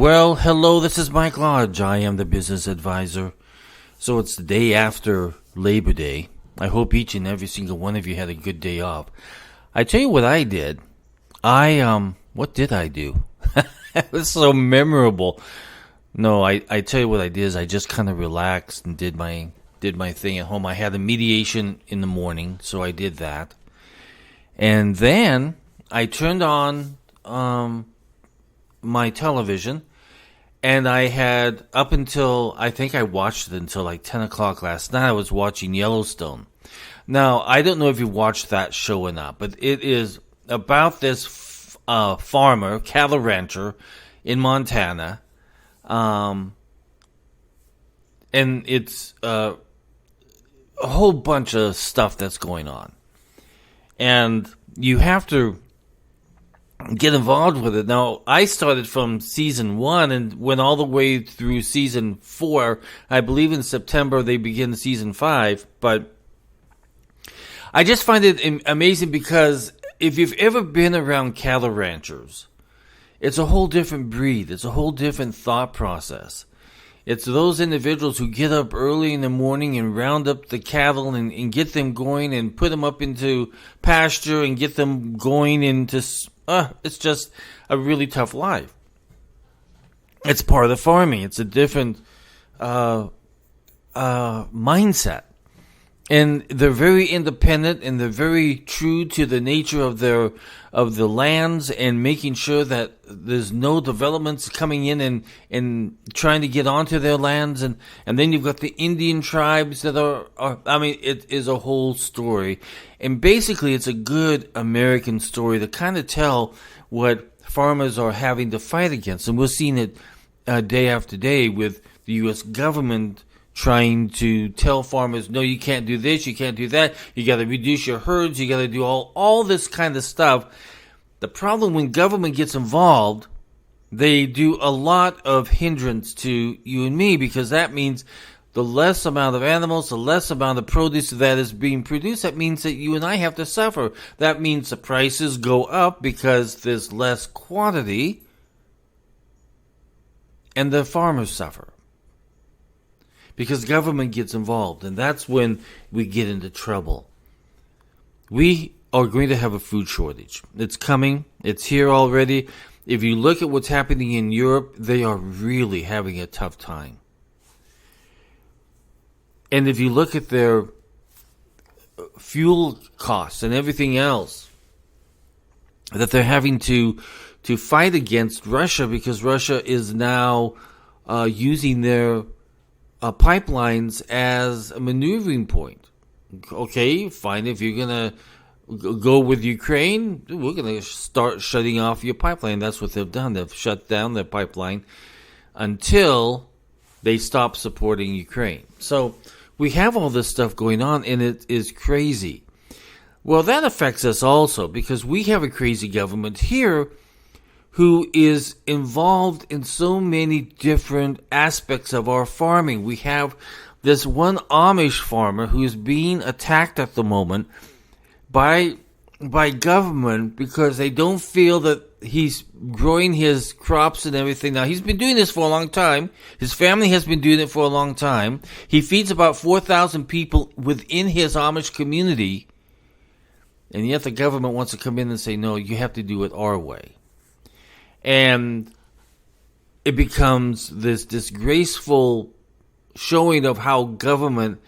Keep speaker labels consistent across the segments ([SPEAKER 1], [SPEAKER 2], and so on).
[SPEAKER 1] Well, hello, this is Mike Lodge. I am the business advisor. So it's the day after Labor Day. I hope each and every single one of you had a good day off. I tell you what I did. What did I do? It was so memorable. No, I tell you what I did is I just kind of relaxed and did my thing at home. I had a mediation in the morning, so I did that. And then I turned on my television, and I had up until, I think I watched it until like 10 o'clock last night. I was watching Yellowstone. Now, I don't know if you watched that show or not, but it is about this farmer, cattle rancher in Montana. And it's a whole bunch of stuff that's going on. And you have to get involved with it. Now, I started from season 1 and went all the way through season 4. I believe in September they begin season 5. But I just find it amazing because if you've ever been around cattle ranchers, it's a whole different breed. It's a whole different thought process. It's those individuals who get up early in the morning and round up the cattle and get them going and put them up into pasture and get them going into... it's just a really tough life. It's part of farming. It's a different mindset. And they're very independent, and they're very true to the nature of the lands, and making sure that there's no developments coming in and trying to get onto their lands. And then you've got the Indian tribes that are it is a whole story. And basically it's a good American story to kind of tell what farmers are having to fight against. And we're seeing it day after day with the U.S. government trying to tell farmers, no, you can't do this, you can't do that, you got to reduce your herds, you got to do all this kind of stuff. The problem when government gets involved, they do a lot of hindrance to you and me, because that means the less amount of animals, the less amount of produce that is being produced, that means that you and I have to suffer. That means the prices go up because there's less quantity, and the farmers suffer. Because government gets involved, and that's when we get into trouble. We are going to have a food shortage. It's coming. It's here already. If you look at what's happening in Europe, they are really having a tough time. And if you look at their fuel costs and everything else, that they're having to fight against Russia, because Russia is now using their pipelines as a maneuvering point. Okay, fine. If you're going to go with Ukraine, we're going to start shutting off your pipeline. That's what they've done. They've shut down their pipeline until they stop supporting Ukraine. So we have all this stuff going on, and it is crazy. Well, that affects us also, because we have a crazy government here who is involved in so many different aspects of our farming. We have this one Amish farmer who is being attacked at the moment by government because they don't feel that he's growing his crops and everything. Now, he's been doing this for a long time. His family has been doing it for a long time. He feeds about 4,000 people within his Amish community, and yet the government wants to come in and say, no, you have to do it our way. And it becomes this disgraceful showing of how government,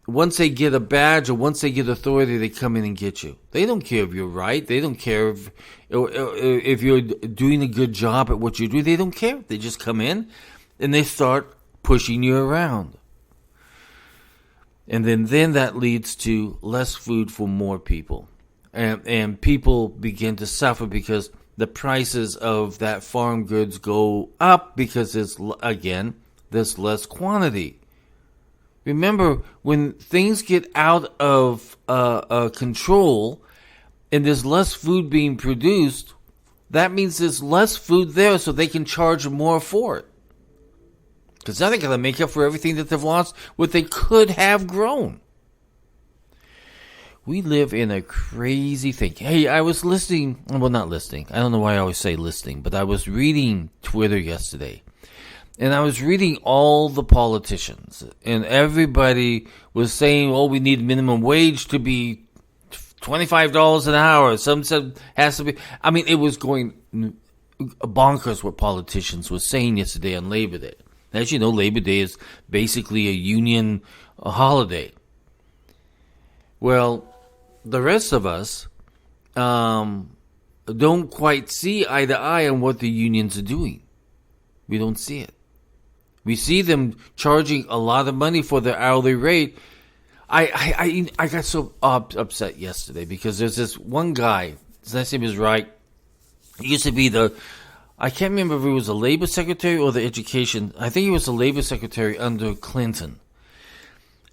[SPEAKER 1] once they get a badge or once they get authority, they come in and get you. They don't care if you're right. They don't care if you're doing a good job at what you do. They don't care. They just come in and they start pushing you around. And then that leads to less food for more people. And people begin to suffer because the prices of that farm goods go up because there's less quantity. Remember, when things get out of control and there's less food being produced, that means there's less food there, so they can charge more for it. Because now they got to make up for everything that they've lost, what they could have grown. We live in a crazy thing. Hey, I was listening, well, not listening. I don't know why I always say listening, but I was reading Twitter yesterday. And I was reading all the politicians. And everybody was saying, oh, we need minimum wage to be $25 an hour. Some said has to be. I mean, it was going bonkers what politicians were saying yesterday on Labor Day. As you know, Labor Day is basically a union holiday. Well, the rest of us don't quite see eye to eye on what the unions are doing. We don't see it. We see them charging a lot of money for their hourly rate. I got so upset yesterday because there's this one guy, his last name is Wright. He used to be I can't remember if he was the labor secretary or the education. I think he was the labor secretary under Clinton.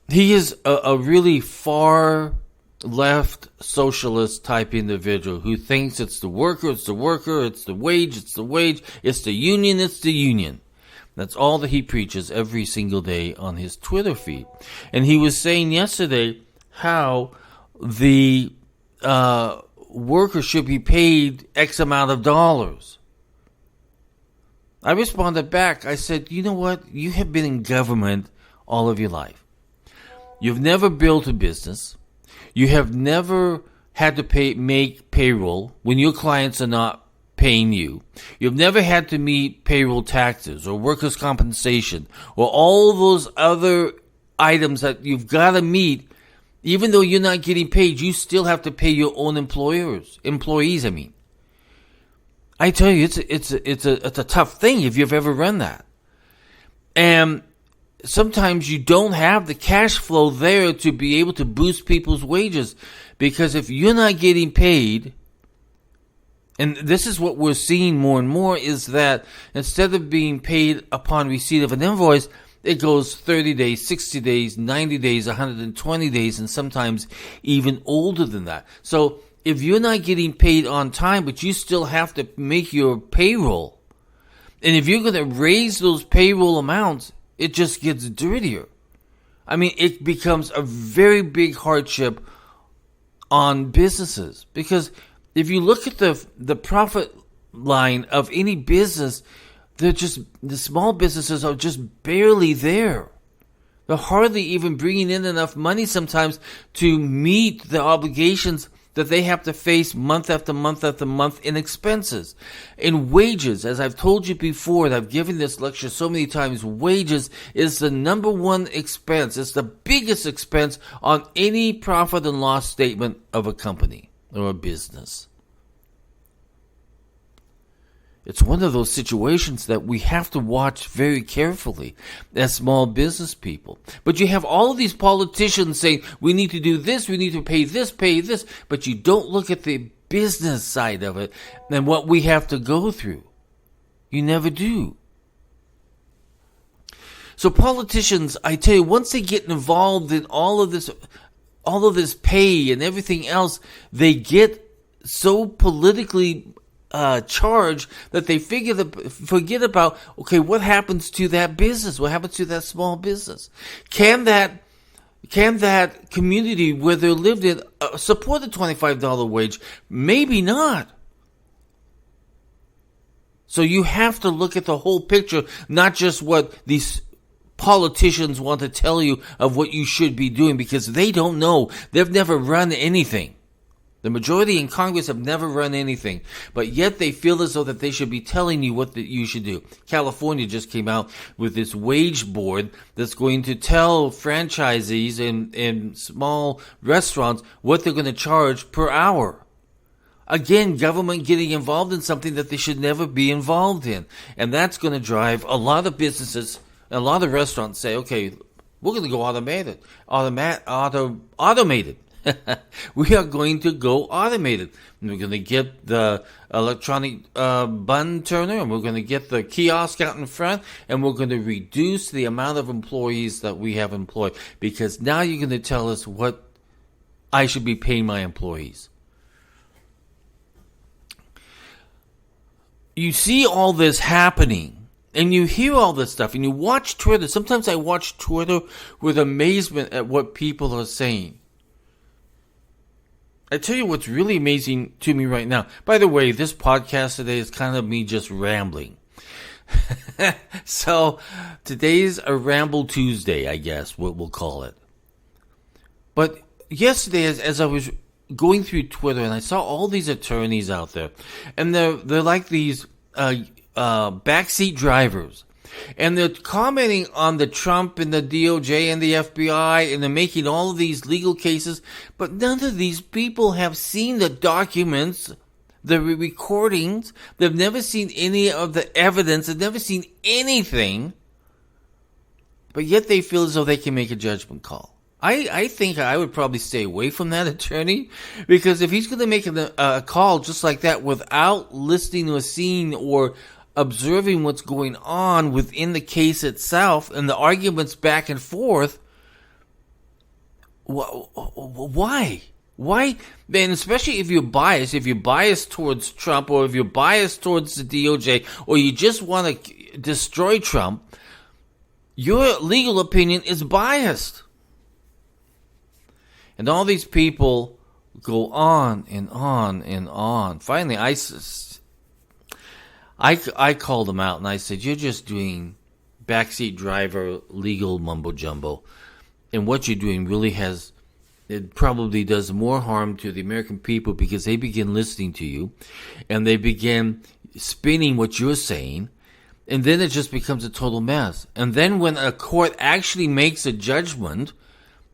[SPEAKER 1] He is a really far left socialist type individual who thinks it's the worker, it's the worker, it's the wage, it's the wage, it's the union, it's the union. That's all that he preaches every single day on his Twitter feed. And he was saying yesterday how the worker should be paid X amount of dollars. I responded back. I said, you know what? You have been in government all of your life. You've never built a business. You have never had to make payroll when your clients are not paying you. You've never had to meet payroll taxes or workers' compensation or all those other items that you've got to meet. Even though you're not getting paid, you still have to pay your own employees. I tell you, it's a tough thing if you've ever run that. And sometimes you don't have the cash flow there to be able to boost people's wages, because if you're not getting paid, and this is what we're seeing more and more, is that instead of being paid upon receipt of an invoice, it goes 30 days, 60 days, 90 days, 120 days, and sometimes even older than that. So if you're not getting paid on time, but you still have to make your payroll, and if you're going to raise those payroll amounts, it just gets dirtier. I mean, it becomes a very big hardship on businesses, because if you look at the profit line of any business, the small businesses are just barely there. They're hardly even bringing in enough money sometimes to meet the obligations that they have to face month after month after month in expenses. In wages, as I've told you before, and I've given this lecture so many times, wages is the number one expense. It's the biggest expense on any profit and loss statement of a company or a business. It's one of those situations that we have to watch very carefully as small business people. But you have all of these politicians saying, we need to do this, we need to pay this, but you don't look at the business side of it and what we have to go through. You never do. So politicians, I tell you, once they get involved in all of this pay and everything else, they get so politically charge that they forget about, okay, what happens to that business? What happens to that small business? Can that community where they lived in support a $25 wage? Maybe not. So you have to look at the whole picture, not just what these politicians want to tell you of what you should be doing, because they don't know. They've never run anything. The majority in Congress have never run anything, but yet they feel as though that they should be telling you what you should do. California just came out with this wage board that's going to tell franchisees and small restaurants what they're going to charge per hour. Again, government getting involved in something that they should never be involved in. And that's going to drive a lot of businesses, a lot of restaurants say, okay, we're going to go automated. We are going to go automated. We're going to get the electronic bun turner, and we're going to get the kiosk out in front, and we're going to reduce the amount of employees that we have employed, because now you're going to tell us what I should be paying my employees. You see all this happening, and you hear all this stuff, and you watch Twitter. Sometimes I watch Twitter with amazement at what people are saying. I tell you what's really amazing to me right now. By the way, this podcast today is kind of me just rambling. So today's a Ramble Tuesday, I guess, what we'll call it. But yesterday, as I was going through Twitter, and I saw all these attorneys out there, and they're like these backseat drivers, and they're commenting on the Trump and the DOJ and the FBI, and they're making all of these legal cases, but none of these people have seen the documents, the recordings. They've never seen any of the evidence. They've never seen anything, but yet they feel as though they can make a judgment call. I think I would probably stay away from that attorney, because if he's going to make a call just like that without listening or seeing or observing what's going on within the case itself and the arguments back and forth, why? Why? And especially if you're biased towards Trump, or if you're biased towards the DOJ, or you just want to destroy Trump, your legal opinion is biased. And all these people go on and on and on. Finally, I called them out and I said, you're just doing backseat driver legal mumbo jumbo. And what you're doing really it probably does more harm to the American people, because they begin listening to you and they begin spinning what you're saying. And then it just becomes a total mess. And then when a court actually makes a judgment,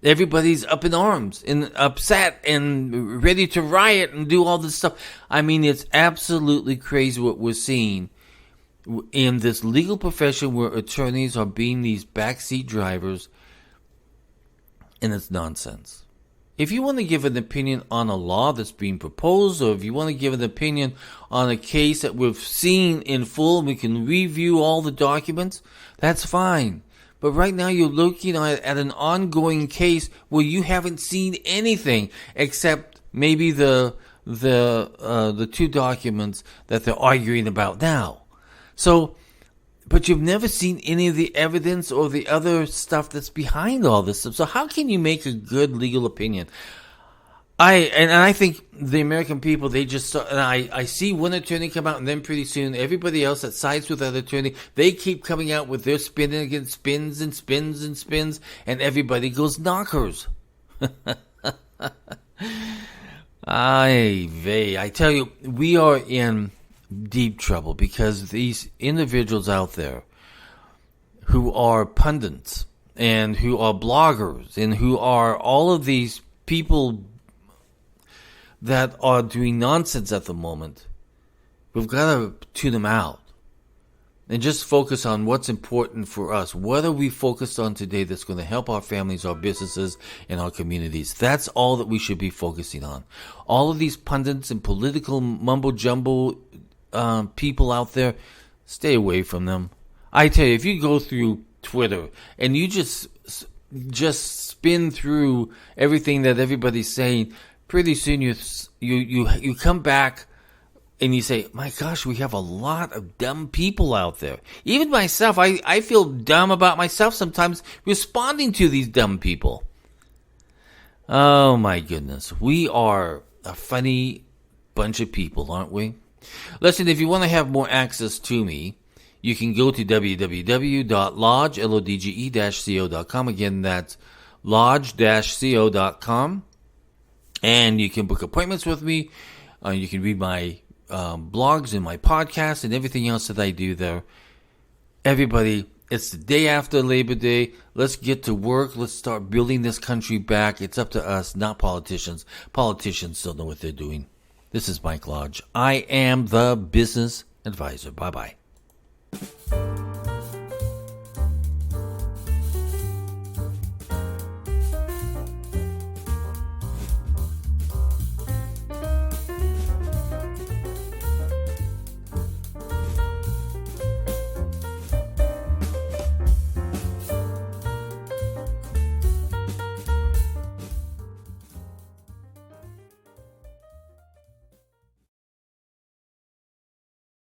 [SPEAKER 1] everybody's up in arms and upset and ready to riot and do all this stuff. I mean, it's absolutely crazy what we're seeing in this legal profession, where attorneys are being these backseat drivers, and it's nonsense. If you want to give an opinion on a law that's being proposed, or if you want to give an opinion on a case that we've seen in full, and we can review all the documents, that's fine. But right now you're looking at an ongoing case where you haven't seen anything except maybe the two documents that they're arguing about now. So, but you've never seen any of the evidence or the other stuff that's behind all this stuff. So how can you make a good legal opinion? I think the American people, they just, and I see one attorney come out, and then pretty soon everybody else that sides with that attorney, they keep coming out with their spinning against spins and spins and spins, and everybody goes knockers. I tell you, we are in deep trouble, because these individuals out there who are pundits and who are bloggers and who are all of these people that are doing nonsense at the moment, we've got to tune them out and just focus on what's important for us. What are we focused on today that's going to help our families, our businesses, and our communities? That's all that we should be focusing on. All of these pundits and political mumbo jumbo people out there, stay away from them. I tell you, if you go through Twitter and you just spin through everything that everybody's saying, pretty soon you come back and you say, my gosh, we have a lot of dumb people out there. Even myself, I feel dumb about myself sometimes responding to these dumb people. Oh my goodness. We are a funny bunch of people, aren't we? Listen, if you want to have more access to me, you can go to www.lodge-co.com. Again, that's lodge-co.com. And you can book appointments with me. You can read my blogs and my podcasts and everything else that I do there. Everybody, it's the day after Labor Day. Let's get to work. Let's start building this country back. It's up to us, not politicians. Politicians don't know what they're doing. This is Mike Lodge. I am the business advisor. Bye-bye.